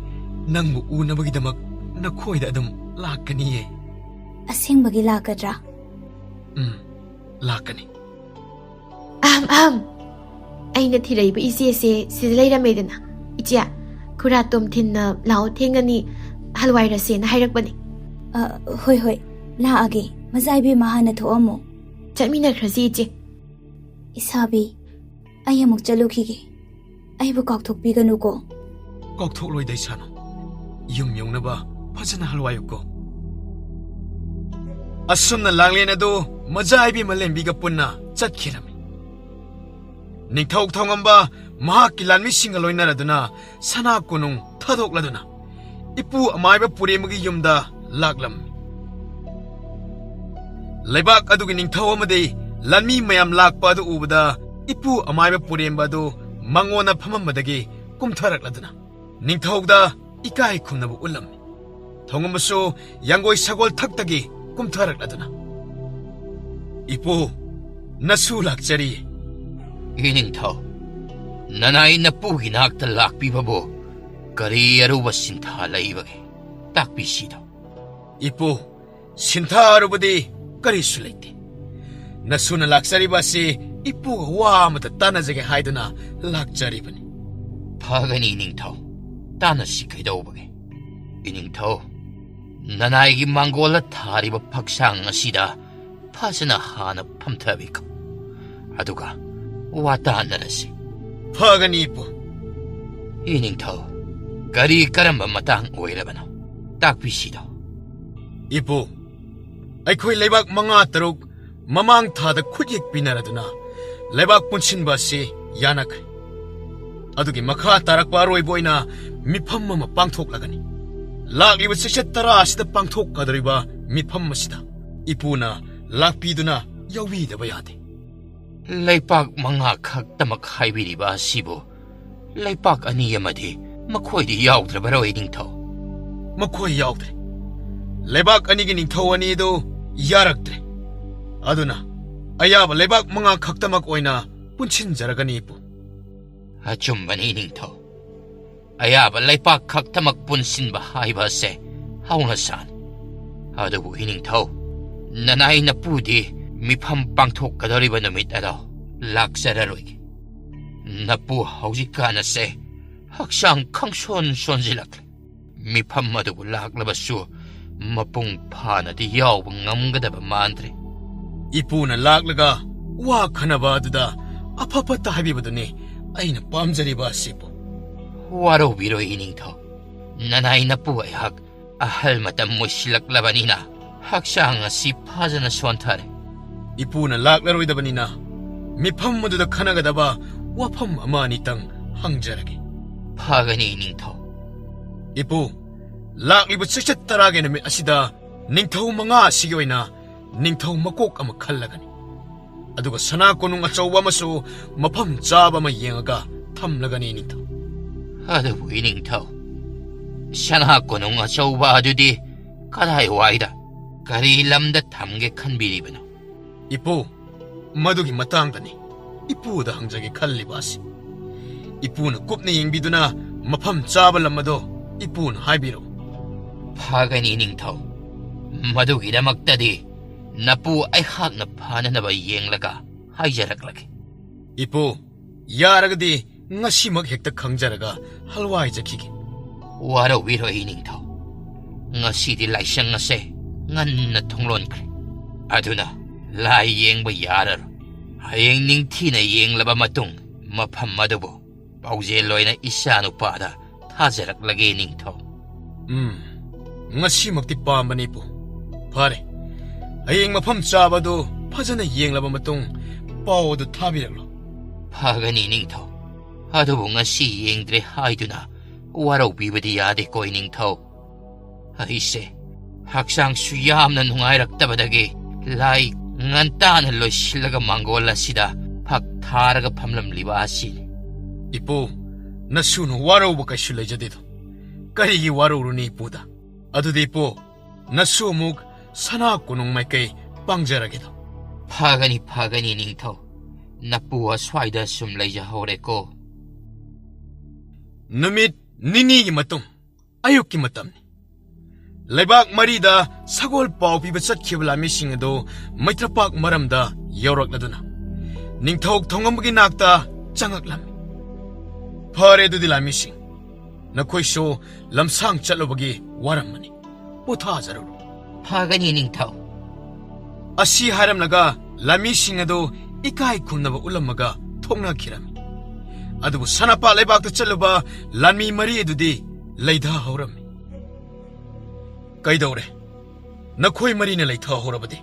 낭무 우나버기다막 나코이다 아듬 라까니에. ꯑꯁꯦꯡꯕꯒꯤ ꯂꯥꯛꯀꯗ꯭ꯔꯥ? ꯂꯥꯛꯀꯅꯤ. ꯑꯩꯅ ꯊꯤꯔꯛꯏꯕ ꯏꯆꯦꯁꯦ ꯁꯤꯗ ꯂꯩꯔꯝꯃꯦꯗꯅ. ꯏꯆꯦ, ꯈꯨꯔꯥ ꯇꯣꯝꯊꯤꯟꯅ ꯂꯥꯛꯑꯣ ꯊꯦꯡꯒꯅꯤ ꯍꯜꯋꯥꯏꯔꯁꯦꯅ ꯍꯥꯏꯔꯛꯄꯅꯤ. ꯍꯣꯏ ꯂꯥꯛꯑꯒꯦ. ꯃꯆꯥꯏꯕꯦꯝꯃ ꯍꯥꯟꯅ ꯊꯣꯛꯑꯝꯃꯣ. ꯆꯠꯃꯤꯟꯅꯈ꯭ꯔꯁꯤ ꯏꯆꯦ. 이사비, ꯑꯩ ꯑꯃꯨꯛ ꯆꯠꯂꯨꯈꯤꯒꯦ. ꯑꯩꯕꯨ ꯀꯥꯎꯊꯣꯛꯄꯤꯒꯅꯨꯀꯣ. ꯀꯥꯎꯊꯣꯛꯂꯣꯏꯗ ꯏꯁꯥꯅꯣ. ꯌꯨꯝ ꯌꯧꯅꯕ ꯐꯖꯅ ꯍꯜꯋꯥꯏꯌꯨꯀꯣ. ꯑꯁꯨꯝꯅ ꯂꯥꯡꯂꯦꯟ ꯑꯗꯨ ꯃꯖꯥꯏꯕꯤ ꯃꯂꯦꯝꯕꯤꯒ ꯄꯨꯟꯅ ꯆꯠꯈꯤꯔꯝꯃꯤ. ꯅꯤꯡꯊꯧ ꯊꯧꯉꯝꯕ ꯃꯍꯥꯛꯀꯤ ꯂꯥꯟꯃꯤꯁꯤꯡꯒ ꯂꯣꯏꯅꯔꯗꯨꯅ ꯁꯅꯥ ꯀꯣꯅꯨꯡ ꯊꯥꯗꯣꯛꯂꯗꯨꯅ ꯏꯄꯨ ꯑꯃꯥꯏꯕ ꯄꯨꯔꯦꯝꯕꯒꯤ ꯌꯨꯝꯗ ꯂꯥꯛꯂꯝꯃꯤ. ꯂꯩꯕꯥꯛ ꯑꯗꯨꯒꯤ ꯅꯤꯡꯊꯧ ꯑꯃꯗꯤ ꯂꯥꯟꯃꯤ ꯃꯌꯥꯝ ꯂꯥꯛꯄ ꯑꯗꯨ ꯎꯕꯗ ꯏꯄꯨ ꯑꯃꯥꯏꯕ ꯄꯨꯔꯦꯝꯕ ꯑꯗꯨ ꯃꯉꯣꯟꯗ ꯐꯝꯃꯝꯕꯗꯒꯤ ꯀꯨꯝꯊꯔꯛꯂꯗꯨꯅ ꯅꯤꯡꯊꯧꯗ ꯏꯀꯥꯏ ꯈꯨꯝꯅꯕ ꯎꯠꯂꯝꯃꯤ. ꯊꯧꯉꯝꯕꯁꯨ ꯌꯥꯡꯒꯣꯏ ꯁꯒꯣꯜ ꯊꯛꯇꯒꯤ ꯀꯨꯝꯊꯔꯛꯂꯗꯨꯅ 이ปู나수 락자리. 이닝ꯊꯧ, ꯅꯅꯥꯏ ꯅꯄꯨꯒꯤ ꯅꯥꯛꯇ ꯂꯥꯛꯄꯤꯕꯕꯨ ꯀꯔꯤ ꯑꯔꯨꯕ ꯁꯤꯟꯊꯥ ꯂꯩꯕꯒꯦ? ꯇꯥꯛꯄꯤꯁꯤꯗꯣ. 이ปู신타 아루버디 करीसु लेते. नसुना लाक्चरीबासी इपुगा वा अमता तानाजगे हाइदुना लाक्चरीबनी. फगनी इनिंगथौ तानासी कैदौबगे. इनिंगथौ, ननाइगी मांगोला थारिबा फक्सांग असिदा फसना हाना फमथबिको. अदुगा वा तानरसी. फगनी इपु. इनिंगथौ, करी करम्बा मतांग ओइरबनो? ताक्पिसिदो. इपु ꯑꯩꯈꯣꯏ ꯂꯩꯕꯥꯛ ꯃꯉꯥ ꯇꯔꯨꯛ ꯃꯃꯥꯡ ꯊꯥꯗ ꯈꯨꯠꯌꯦꯛ ꯄꯤꯅꯔꯗꯨꯅ ꯂꯩꯕꯥꯛ ꯄꯨꯟꯁꯤꯟꯕ ꯑꯁꯤ ꯌꯥꯅꯈ꯭ꯔꯦ. ꯑꯗꯨꯒꯤ ꯃꯈꯥ ꯇꯥꯔꯛꯄ ꯑꯔꯣꯏꯕ ꯑꯣꯏꯅ ꯃꯤꯐꯝ ꯑꯃ ꯄꯥꯡꯊꯣꯛꯂꯒꯅꯤ. ꯂꯥꯛꯂꯤꯕ ꯆꯩꯆꯠ 10 ꯑꯁꯤꯗ ꯄꯥꯡꯊꯣꯛꯀꯗꯧꯔꯤꯕ ꯃꯤꯐꯝ ꯑꯁꯤꯗ ꯏꯄꯨꯅ ꯂꯥꯛꯄꯤꯗꯨꯅ ꯌꯥꯎꯕꯤꯗꯕ ꯌꯥꯗꯦ. ꯂꯩꯄꯥꯛ ꯃꯉꯥ ꯈꯛꯇꯃꯛ ꯍꯥꯏꯕꯤꯔꯤꯕ ꯑꯁꯤꯕꯨ ꯂꯩꯄꯥꯛ ꯑꯅꯤ ꯑꯃꯗꯤ ꯃꯈꯣꯏꯗꯤ ꯌꯥꯎꯗ꯭ꯔꯕꯔꯣ ꯏꯅꯤꯡꯊꯧ? ꯃꯈꯣꯏ ꯌꯥꯎꯗ꯭ꯔꯦ. ꯂꯩꯕꯥꯛ ꯑꯅꯤꯒꯤ ꯅꯤꯡꯊꯧ ꯑꯅꯤꯗꯨ ꯌꯥꯔꯛꯇ꯭ꯔꯦ. ꯑꯗꯨꯅ ꯑꯌꯥꯕ ꯂꯩꯕꯥꯛ ꯃꯉꯥ ꯈꯛꯇꯃꯛ ꯑꯣꯏꯅ ꯄꯨꯟꯁꯤꯟꯖꯔꯒꯅꯤ ꯏꯄꯨ ꯑꯆꯨꯝꯕꯅꯤ ꯏꯅꯤꯡꯊꯧ ꯑꯌꯥꯕ ꯂꯩꯄꯥꯛ ꯈꯛꯇꯃꯛ ꯄꯨꯟꯁꯤꯟꯕ ꯍꯥꯏꯕ ꯑꯁꯦ ꯍꯧꯅ ꯁꯥꯅꯤ ꯑꯗꯨꯕꯨ ꯏꯅꯤꯡꯊꯧ ꯅꯅꯥꯏ ꯅꯄꯨꯗꯤ ꯃꯤꯐꯝ ꯄꯥꯡꯊꯣꯛꯀꯗꯧꯔꯤꯕ ꯅꯨꯃꯤꯠ ꯑꯗꯣ ꯂꯥꯛꯆꯔꯔꯣꯏꯒꯦ ꯅꯄꯨ ꯍꯧꯖꯤꯛꯀꯥꯟ ꯑꯁꯦ ꯍꯛꯆꯥꯡ ꯈꯪꯁꯣꯟ ꯁꯣꯟꯖꯤꯜꯂꯛꯂꯦ ꯃꯤꯐꯝ ꯑꯗꯨꯕꯨ ꯂꯥꯛꯂꯕꯁꯨ ꯃꯄꯨꯡ ꯐꯥꯅꯗꯤ ꯌꯥꯎꯕ ꯉꯝꯒꯗꯕ ꯃꯥꯟꯗ꯭ꯔꯦ ꯏꯄꯨꯅ ꯂꯥꯛꯂꯒ ꯋꯥ ꯈꯟꯅꯕ ꯑꯗꯨꯗ ꯑꯐ ꯐꯠꯇ ꯍꯥꯏꯕꯤꯕꯗꯨꯅꯤ ꯑꯩꯅ ꯄꯥꯝꯖꯔꯤꯕ ꯑꯁꯤꯕꯨ ꯋꯥꯔꯧꯕꯤꯔꯣꯏ ꯏꯅꯤꯡꯊꯧ ꯅꯅꯥꯏ ꯅꯄꯨ ꯑꯩꯍꯥꯛ ꯑꯍꯜ ꯃꯇꯝ ꯑꯣꯏꯁꯤꯜꯂꯛꯂꯕꯅꯤꯅ ꯍꯛꯆꯥꯡ ꯑꯁꯤ ꯐꯖꯅ ꯁꯣꯟꯊꯔꯦ ꯏꯄꯨꯅ ꯂꯥꯛꯂꯔꯣꯏꯗꯕꯅꯤꯅ ꯃꯤꯐꯝ ꯑꯗꯨꯗ ꯈꯟꯅꯒꯗꯕ ꯋꯥꯐꯝ ꯑꯃ ꯑꯅꯤꯇꯪ ꯍꯪꯖꯔꯒꯦ ꯐꯒꯅꯤ ꯏꯅꯤꯡꯊꯧ ꯏꯄꯨ ꯂꯥꯛꯂꯤꯕ ꯆꯩꯆꯠ ꯇꯔꯥꯒꯤ ꯅꯨꯃꯤꯠ ꯑꯁꯤꯗ ꯅꯤꯡꯊꯧ ꯃꯉꯥ ꯑꯁꯤꯒꯤ ꯑꯣꯏꯅ ꯅꯤꯡꯊꯧ ꯃꯀꯣꯛ ꯑꯃ ꯈꯜꯂꯒꯅꯤ ꯑꯗꯨꯒ ꯁꯅꯥ ꯀꯣꯅꯨꯡ ꯑꯆꯧꯕ ꯑꯃꯁꯨ ꯃꯐꯝ ꯆꯥꯕ ꯑꯃ ꯌꯦꯡꯉꯒ ꯊꯝꯂꯒꯅꯤ ꯅꯤꯡꯊꯧ ꯑꯗꯨꯕꯨ ꯏꯅꯤꯡꯊꯧ ꯁꯅꯥ ꯀꯣꯅꯨꯡ ꯑꯆꯧꯕ ꯑꯗꯨꯗꯤ ꯀꯗꯥꯏꯋꯥꯏꯗ ꯀꯔꯤ ꯂꯝꯗ ꯊꯝꯒꯦ ꯈꯟꯕꯤꯔꯤꯕꯅꯣ ꯏꯄꯨ ꯃꯗꯨꯒꯤ ꯃꯇꯥꯡꯗꯅꯤ ꯏꯄꯨꯗ ꯍꯪꯖꯒꯦ ꯈꯜꯂꯤꯕ ꯑꯁꯤ ꯏꯄꯨꯅ ꯀꯨꯞꯅ ꯌꯦꯡꯕꯤꯗꯨꯅ ꯃꯐꯝ ꯆꯥꯕ ꯂꯝ ꯑꯗꯣ ꯏꯄꯨꯅ ꯍꯥꯏꯕꯤꯔꯛꯎ ꯐꯒꯅꯤ ꯏꯅꯤꯡꯊꯧ ꯃꯗꯨꯒꯤꯗꯃꯛꯇꯗꯤ ꯅꯄꯨ ꯑꯩꯍꯥꯛꯅ ꯐꯅꯅꯕ ꯌꯦꯡꯂꯒ ꯍꯥꯏꯖꯔꯛꯂꯒꯦ ꯏꯄꯨ ꯌꯥꯔꯒꯗꯤ ꯉꯁꯤꯃꯛ ꯍꯦꯛꯇ ꯈꯪꯖꯔꯒ ꯍꯜꯋꯥꯏꯖꯈꯤꯒꯦ ꯋꯥꯔꯧꯕꯤꯔꯣꯏ ꯏꯅꯤꯡꯊꯧ ꯉꯁꯤꯗꯤ ꯂꯥꯏꯁꯪ ꯑꯁꯦ ꯉꯟꯅ ꯊꯣꯡꯂꯣꯟꯈ꯭ꯔꯦ ꯑꯗꯨꯅ ꯂꯥꯏ ꯌꯦꯡꯕ ꯌꯥꯔꯔꯣꯏ ꯍꯌꯦꯡ ꯅꯤꯡꯊꯤꯅ ꯌꯦꯡꯂꯕ ꯃꯇꯨꯡ ꯃꯐꯝ ꯑꯗꯨꯕꯨ ꯄꯥꯎꯖꯦꯜ ꯑꯣꯏꯅ ꯏꯆꯥꯅꯨꯄꯥꯗ ꯊꯥꯖꯔꯛꯂꯒꯦ ꯅꯤꯡꯊꯧ ꯉꯁꯤꯃꯛꯇꯤ ꯄꯥꯝꯕꯅꯤ ꯏꯄꯨ ꯐꯔꯦ ꯍꯌꯦꯡ ꯃꯐꯝ ꯆꯥꯕ ꯑꯗꯨ ꯐꯖꯅ ꯌꯦꯡꯂꯕ ꯃꯇꯨꯡ ꯄꯥꯎ ꯑꯗꯨ ꯊꯥꯕꯤꯔꯛꯂꯣ ꯐꯒꯅꯤ ꯅꯤꯡꯊꯧ ꯑꯗꯨꯕꯨ ꯉꯁꯤ ꯌꯦꯡꯗ꯭ꯔꯦ ꯍꯥꯏꯗꯨꯅ ꯋꯥꯔꯧꯕꯤꯕꯗꯤ ꯌꯥꯗꯦꯀꯣ ꯅꯤꯡꯊꯧ ꯑꯩꯁꯦ ꯍꯛꯆꯥꯡꯁꯨ ꯌꯥꯝꯅ ꯅꯨꯡꯉꯥꯏꯔꯛꯇꯕꯗꯒꯤ ꯂꯥꯏ ꯉꯟꯇꯥꯅ ꯂꯣꯏꯁꯤꯜꯂꯒ ꯃꯥꯡꯒꯣꯜ ꯑꯁꯤꯗ ꯐꯛ ꯊꯥꯔꯒ ꯐꯝꯂꯝꯂꯤꯕ ꯑꯁꯤꯅꯤ ꯏꯄꯨ ꯅꯁꯨꯅ ꯋꯥꯔꯧꯕ ꯀꯩꯁꯨ ꯂꯩꯖꯗꯦꯗꯣ ꯀꯔꯤꯒꯤ ꯋꯥꯔꯧꯔꯨꯅꯤ ꯏꯄꯨꯗ ꯑꯗꯨꯗꯤ ꯏꯄꯨ ꯅꯁꯨ ꯑꯃꯨꯛ ꯁꯅꯥ ꯀꯣꯅꯨꯡ ꯃꯥꯏꯀꯩ ꯄꯥꯡꯖꯔꯒꯦꯗꯣ ꯐꯒꯅꯤ ꯅꯤꯡꯊꯧ ꯅꯄꯨ ꯑꯁ꯭ꯋꯥꯏꯗ ꯁꯨꯝ ꯂꯩꯖꯍꯧꯔꯦꯀꯣ ꯅꯨꯃꯤꯠ ꯅꯤꯅꯤꯒꯤ ꯃꯇꯨꯡ ꯑꯌꯨꯛꯀꯤ ꯃꯇꯝꯅꯤ ꯂꯩꯕꯥꯛ ꯃꯔꯤꯗ ꯁꯒꯣꯜ ꯄꯥꯎ ꯄꯤꯕ ꯆꯠꯈꯤꯕ ꯂꯥꯟꯃꯤꯁꯤꯡ ꯑꯗꯨ ꯃꯩꯇ꯭ꯔꯄꯥꯛ ꯃꯔꯝꯗ ꯌꯧꯔꯛꯂꯗꯨꯅ ꯅꯤꯡꯊꯧ ꯊꯣꯡꯉꯝꯕꯒꯤ ꯅꯥꯛꯇ ꯆꯪꯉꯛꯂꯝꯃꯤ ꯐꯔꯦ ꯑꯗꯨꯗꯤ ꯂꯥꯟꯃꯤꯁꯤꯡ ꯅꯈꯣꯏꯁꯨ ꯂꯝꯁꯥꯡ ꯆꯠꯂꯨꯕꯒꯤ ꯋꯥꯔꯝꯃꯅꯤ ꯄꯣꯊꯥꯖꯔꯨꯔꯣ ꯐꯒꯅꯤ ꯅꯤꯡꯊꯧ ꯑꯁꯤ ꯍꯥꯏꯔꯝꯂꯒ ꯂꯥꯟꯃꯤꯁꯤꯡ ꯑꯗꯨ ꯏꯀꯥꯏ ꯈꯨꯝꯅꯕ ꯎꯠꯂꯝꯃꯒ ꯊꯣꯛꯅꯈꯤꯔꯝꯃꯤ ꯑꯗꯨꯕꯨ ꯁꯅꯥꯄꯥꯠ ꯂꯩꯕꯥꯛꯇ ꯆꯠꯂꯨꯕ ꯂꯥꯟꯃꯤ ꯃꯔꯤ ꯑꯗꯨꯗꯤ ꯂꯩꯊꯍꯧꯔꯝꯃꯤ ꯀꯩꯗꯧꯔꯦ ꯅꯈꯣꯏ ꯃꯔꯤꯅ ꯂꯩꯊꯍꯧꯔꯕꯗꯤ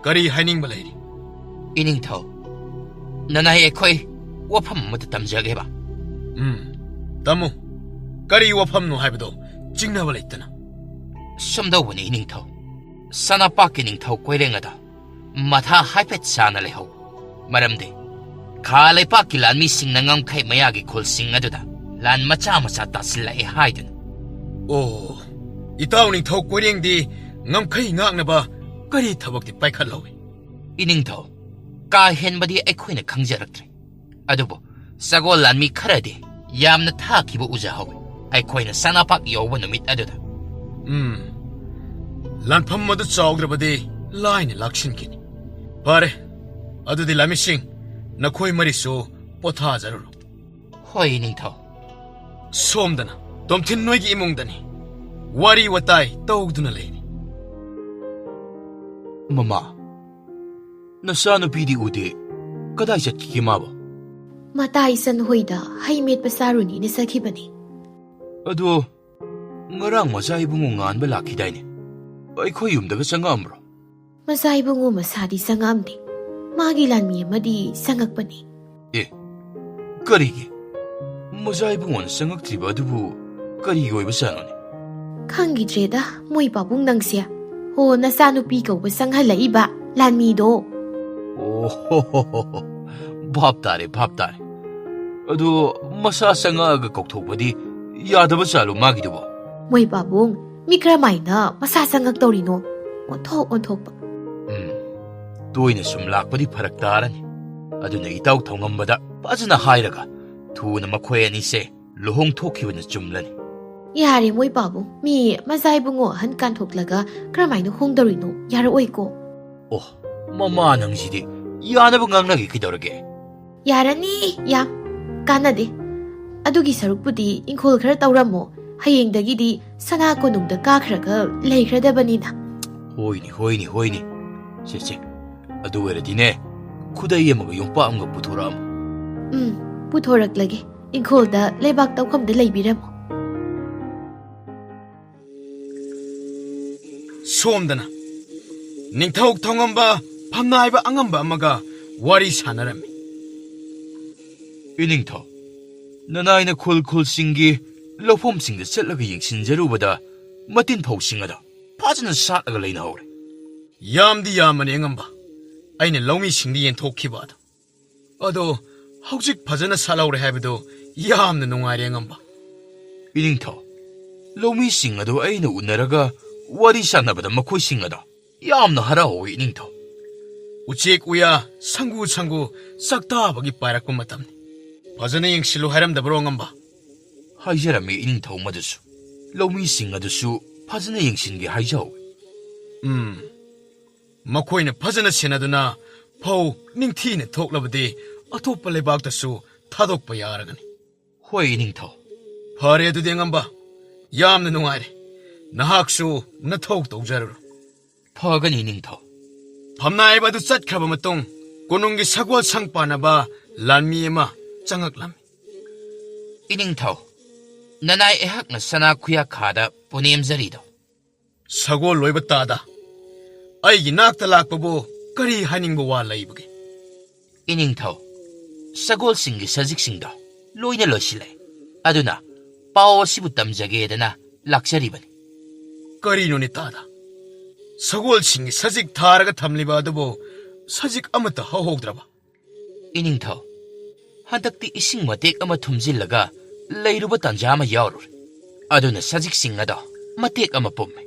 ꯀꯔꯤ ꯍꯥꯏꯅꯤꯡꯕ ꯂꯩꯔꯤ ꯏꯅꯤꯡꯊꯧ ꯅꯅꯥꯏ ꯑꯩꯈꯣꯏ ꯋꯥꯐꯝ ꯑꯃꯗ ꯇꯝꯖꯒꯦꯕ ꯇꯝꯃꯨ ꯀꯔꯤ ꯋꯥꯐꯝꯅꯣ ꯍꯥꯏꯕꯗꯣ ꯆꯤꯡꯅꯕ ꯂꯩꯇꯅ ꯁꯨꯝꯗꯧꯕꯅꯤ ꯏꯅꯤꯡꯊꯧ ꯁꯅꯥꯄꯥꯛꯀꯤ ꯅꯤꯡꯊꯧ ꯀꯣꯏꯔꯦꯡ ꯑꯗ ꯃꯊꯥ ꯍꯥꯏꯐꯦꯠ ꯁꯥꯅ ꯂꯩꯍꯧ ꯃꯔꯝꯗꯤ ꯈꯥ ꯂꯩꯄꯥꯛꯀꯤ ꯂꯥꯟꯃꯤꯁꯤꯡꯅ ꯉꯝꯈꯩ ꯃꯌꯥꯒꯤ ꯈꯨꯜꯁꯤꯡ ꯑꯗꯨꯗ ꯂꯥꯟ ꯃꯆꯥ ꯇꯥꯁꯤꯜꯂꯛꯑꯦ ꯍꯥꯏꯗꯨꯅ ꯑꯣ ꯏꯇꯥꯎ ꯅꯤꯡꯊꯧ ꯀꯣꯏꯔꯦꯡꯗꯤ ꯉꯝꯈꯩ ꯉꯥꯛꯅꯕ ꯀꯔꯤ ꯊꯕꯛꯇꯤ ꯄꯥꯏꯈꯠꯍꯧꯏ ꯏꯅꯤꯡꯊꯧ ꯀꯥ ꯍꯦꯟꯕꯗꯤ ꯑꯩꯈꯣꯏꯅ ꯈꯪꯖꯔꯛꯇ꯭ꯔꯦ ꯑꯗꯨꯕꯨ ꯁꯒꯣꯜ ꯂꯥꯟꯃꯤ ꯈꯔꯗꯤ ꯌꯥꯝꯅ ꯊꯥꯈꯤꯕ ꯎꯖꯍꯧꯏ ꯑꯩꯈꯣꯏꯅ ꯁꯅꯥꯄꯥꯛ ꯌꯧꯕ ꯅꯨꯃꯤꯠ ꯑꯗꯨꯗ ꯂꯥꯟꯐꯝ ꯑꯗꯨ ꯆꯥꯎꯗ꯭ꯔꯕꯗꯤ ꯂꯥꯏꯅ ꯂꯥꯛꯁꯤꯟꯈꯤꯅꯤ ꯐꯔꯦ ꯑꯗꯨꯗꯤ ꯂꯥꯟꯃꯤꯁꯤꯡ ꯅꯈꯣꯏ ꯃꯔꯤꯁꯨ ꯄꯣꯊꯥꯖꯔꯨꯔꯣ ꯍꯣꯏ ꯏꯅꯤꯡꯊꯧ ꯁꯣꯝꯗꯅ ꯇꯣꯝꯊꯤꯟ ꯅꯣꯏꯒꯤ ꯏꯃꯨꯡꯗꯅꯤ ꯋꯥꯔꯤ ꯋꯥꯇꯥꯏ ꯇꯧꯗꯨꯅ ꯂꯩꯔꯤ ꯃꯃꯥ ꯅꯆꯥꯅꯨꯄꯤꯗꯤ ꯎꯗꯦ ꯀꯗꯥꯏ ꯆꯠꯈꯤꯒꯦ ꯃꯥꯕꯣ ꯃꯇꯥ ꯏꯆꯟ ꯍꯣꯏꯗ ꯍꯩ ꯃꯦꯠꯄ ꯆꯥꯔꯨꯅꯤꯅ ꯆꯠꯈꯤꯕꯅꯤ ꯑꯗꯣ ꯉꯔꯥꯡ ꯃꯆꯥ ꯏꯕꯨꯡꯉꯣ ꯉꯥꯟꯕ ꯂꯥꯛꯈꯤꯗꯥꯏꯅꯦ ꯑꯩꯈꯣꯏ ꯌꯨꯝꯗꯒ ꯆꯪꯉꯛꯑꯝꯕ꯭ꯔꯣ ꯃꯆꯥ ꯏꯕꯨꯡꯉꯣ ꯃꯁꯥꯗꯤ ꯆꯪꯉꯛꯑꯝꯗꯦ ꯃꯥꯒꯤ ꯂꯥꯟꯃꯤ ꯑꯃꯗꯤ ꯆꯪꯉꯛꯄꯅꯤ ꯑꯦ ꯀꯔꯤꯒꯤ ꯃꯆꯥ ꯏꯕꯨꯡꯉꯣꯅ ꯆꯪꯉꯛꯇ꯭ꯔꯤꯕ ꯑꯗꯨꯕꯨ ꯀꯔꯤꯒꯤ ꯑꯣꯏꯕꯖꯥꯠꯅꯣꯅꯦ ꯈꯪꯈꯤꯗ꯭ꯔꯦꯗ ꯃꯣꯏ ꯄꯥꯕꯨꯡ ꯅꯪꯁꯦ ꯍꯣ ꯅꯆꯥꯅꯨꯄꯤ ꯀꯧꯕ ꯆꯪꯍꯜꯂꯛꯏꯕ ꯂꯥꯟꯃꯤꯗꯣ ꯑꯣ ꯍꯣ ꯚꯥꯞ ꯇꯥꯔꯦ ꯑꯗꯣ ꯃꯁꯥ ꯆꯪꯉꯛꯑꯒ ꯀꯧꯊꯣꯛꯄꯗꯤ ꯌꯥꯗꯕ ꯆꯥꯂꯣ ꯃꯥꯒꯤꯗꯨꯕꯣ ꯃꯣꯏ ꯄꯥꯕꯨꯡ ꯃꯤ ꯀꯔꯝꯃꯥꯏꯅ ꯃꯁꯥ ꯆꯪꯉꯛꯇꯧꯔꯤꯅꯣ ꯑꯣꯟꯊꯣꯛꯄ toina sum lakpadi pharak tarani aduna itaw thongambada pajana hairaga thuna makhoi ani se lohong thokhibana chumlani ꯌꯥꯔꯦ ꯃꯣꯏ ꯄꯥꯕꯨ ꯃꯤ ꯃꯆꯥꯏꯕꯨꯡꯉꯣ ꯍꯟ ꯀꯥꯟꯊꯣꯛꯂꯒ ꯀꯔꯝꯍꯥꯏꯅ ꯍꯣꯡꯗꯧꯔꯤꯅꯣ ꯌꯥꯔꯛꯑꯣꯏꯀꯣ oh mama nangsidi yanaba ngangnagi kidorage ꯌꯥꯔꯅꯤ ꯌꯥꯝ ꯀꯥꯟꯅꯗꯦ ꯑꯗꯨꯒꯤ ꯁꯔꯨꯛꯄꯨꯗꯤ ꯏꯪꯈꯣꯜ ꯈꯔ ꯇꯧꯔꯝꯃꯣ ꯍꯌꯦꯡꯗꯒꯤꯗꯤ ꯁꯅꯥ ꯀꯣꯅꯨꯡꯗ ꯀꯥꯈ꯭ꯔꯒ ꯂꯩꯈ꯭ꯔꯗꯕꯅꯤꯅ hoini se adu eradine khudai amaga yongpa amga puthora ꯄꯨꯊꯣꯔꯛꯂꯒꯦ ꯏꯪꯈꯣꯜꯗ ꯂꯩꯕꯥꯛ ꯇꯧꯐꯝꯗ ꯂꯩꯕꯤꯔꯝꯃꯣ ꯁꯣꯝꯗꯅ ꯅꯤꯡꯊꯧ ꯊꯧꯉꯝꯕ ꯐꯝꯅꯥꯏꯕ ꯑꯉꯝꯕ ꯑꯃꯒ ꯋꯥꯔꯤ ꯁꯥꯟꯅꯔꯝꯃꯤ iningtho nanaina khulsinggi lofomsingda chatlaga yengsinjarubada matin phausinga da phajana satlaga leina hore ꯌꯥꯝꯗꯤ ꯌꯥꯝꯃꯅꯤ ꯑꯉꯝꯕ ꯑꯩꯅ ꯂꯧꯃꯤꯁꯤꯡꯗ ꯌꯦꯟꯊꯣꯛꯈꯤꯕ ꯑꯗꯣ ꯍꯧꯖꯤꯛ ꯐꯖꯅ ꯁꯥꯠꯍꯧꯔꯦ ꯍꯥꯏꯕꯗꯣ ꯌꯥꯝꯅ ꯅꯨꯡꯉꯥꯏꯔꯦ ꯑꯉꯝꯕ iningtho lawmising adu aina unaraga wari sanabada makhoi ado yamna harawi iningtho ꯎꯆꯦꯛ ꯎꯌꯥ ꯁꯪꯒꯨ ꯆꯥꯛꯇꯥꯕꯒꯤ ꯄꯥꯏꯔꯛꯄ ꯃꯇꯝꯅꯤ ꯐꯖꯅ ꯌꯦꯡꯁꯤꯜꯂꯨ ꯍꯥꯏꯔꯝꯗꯕ꯭ꯔꯣ ꯑꯉꯝꯕ hajarami iningtho madusu lawmising adusu phajana yengsinge haijaw ꯃꯈꯣꯏꯅ ꯐꯖꯅ ꯁꯦꯟꯅꯗꯨꯅ ꯐꯧ ꯅꯤꯡꯊꯤꯅ ꯊꯣꯛꯂꯕꯗꯤ ꯑꯇꯣꯞꯄ ꯂꯩꯕꯥꯛꯇꯁꯨ ꯊꯥꯗꯣꯛꯄ ꯌꯥꯔꯒꯅꯤ hoi iningtho ꯐꯔꯦ ꯑꯗꯨꯗꯤ ꯑꯉꯝꯕ ꯌꯥꯝꯅ ꯅꯨꯡꯉꯥꯏꯔꯦ ꯅꯍꯥꯛꯁꯨ ꯅꯊꯧ ꯇꯧꯖꯔꯨ phagani iningtho ꯐꯝꯅꯥꯏꯕ ꯑꯗꯨ ꯆꯠꯈ꯭ꯔꯕ ꯃꯇꯨꯡ ꯀꯣꯅꯨꯡꯒꯤ ꯁꯒꯣꯜ ꯁꯪ ꯄꯥꯟꯅꯕ ꯂꯥꯟꯃꯤ ꯑꯃ ꯆꯪꯉꯛꯂꯝꯃꯤ iningtho nanai ehakna sana khuya khada punem jarido ꯁꯒꯣꯜ ꯂꯣꯏꯕ ꯇꯥꯗ ꯑꯩꯒꯤ ꯅꯥꯛꯇ ꯂꯥꯛꯄꯕꯨ ꯀꯔꯤ ꯍꯥꯏꯅꯤꯡꯕ ꯋꯥ ꯂꯩꯕꯒꯦ iningtho sagol singi sajik singdo loina losile aduna paw asibu tamjage dana lakjaribani ꯀꯔꯤꯅꯣꯅꯦ ꯇꯥꯗ ꯁꯒꯣꯜꯁꯤꯡꯒꯤ ꯁꯖꯤꯛ ꯊꯥꯔꯒ ꯊꯝꯂꯤꯕ ꯑꯗꯨꯕꯨ ꯁꯖꯤꯛ ꯑꯃꯠꯇ ꯍꯧꯍꯧꯗ꯭ꯔꯕ iningtho handakti ising matek ama thumjillaga leiruba tanja ama yaurur aduna sajik singado matek ama pumme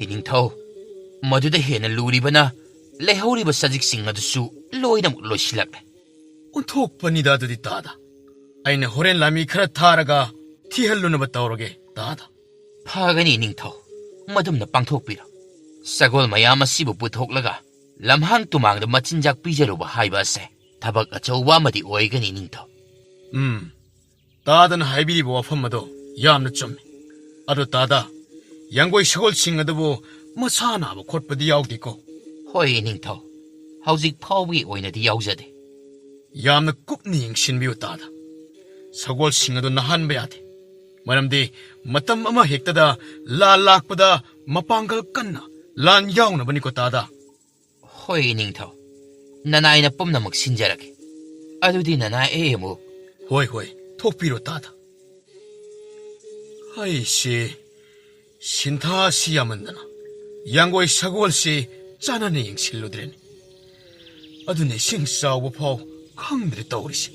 iningtho maduda hena luribana leihoriba sajik singadusu loina loisilakle ꯑꯣꯟꯊꯣꯛꯄꯅꯤꯗ ꯑꯗꯨꯗꯤ ꯇꯥꯗ ꯑꯩꯅ ꯍꯣꯔꯦꯟ ꯂꯥꯟꯃꯤ ꯈꯔ ꯊꯥꯔꯒ ꯊꯤꯍꯜꯂꯨꯅꯕ ꯇꯧꯔꯒꯦ ꯇꯥꯗ phagani iningtho madumna pangthokpira sagol mayam asibu puthoklaga lamhang tumangda machinjak pijaruba haiba ase thabak achauba amadi oigani iningtho ꯇꯥꯗꯅ ꯍꯥꯏꯕꯤꯔꯤꯕ ꯋꯥꯐꯝ ꯑꯗꯣ ꯌꯥꯝꯅ ꯆꯨꯝꯃꯤ ꯑꯗꯣ ꯇꯥꯗ ꯌꯥꯡꯒꯣꯏ ꯁꯒꯣꯜꯁꯤꯡ ꯑꯗꯨꯕꯨ ꯃꯁꯥ ꯅꯥꯕ ꯈꯣꯠꯄꯗꯤ ꯌꯥꯎꯗꯦꯀꯣ hoi iningtho hauzik phawgi oinadi yaujade ꯌꯥꯝꯅ ꯀꯨꯞꯅ ꯌꯦꯡꯁꯤꯟꯕꯤꯌꯨ ꯇꯥꯗ ꯁꯒꯣꯜꯁꯤꯡ ꯑꯗꯨ ꯅꯥꯍꯟꯕ ꯌꯥꯗꯦ ꯃꯔꯝꯗꯤ ꯃꯇꯝ ꯑꯃ ꯍꯦꯛꯇꯗ ꯂꯥꯟ ꯂꯥꯛꯄꯗ ꯃꯄꯥꯡꯒꯜ ꯀꯟꯅ ꯂꯥꯟ ꯌꯥꯎꯅꯕꯅꯤꯀꯣ ꯇꯥꯗ hoi iningtho nanaina pumnamak sinjarage adudi nanai emu ꯍꯣꯏ ꯊꯣꯛꯄꯤꯔꯣ ꯇꯥꯗ ꯑꯩꯁꯦ ꯁꯤꯟꯊꯥꯁꯤ ꯌꯥꯝꯃꯟꯗꯅ ꯌꯥꯡꯒꯣꯏ ꯁꯒꯣꯜꯁꯤ ꯆꯥꯟꯅꯅ ꯌꯦꯡꯁꯤꯜꯂꯨꯗ꯭ꯔꯦꯅꯦ ꯑꯗꯨꯅ ꯏꯁꯤꯡ ꯆꯥꯎꯕ ꯐꯥꯎ ꯈꯪꯗ꯭ꯔꯦ ꯇꯧꯔꯤꯁꯦ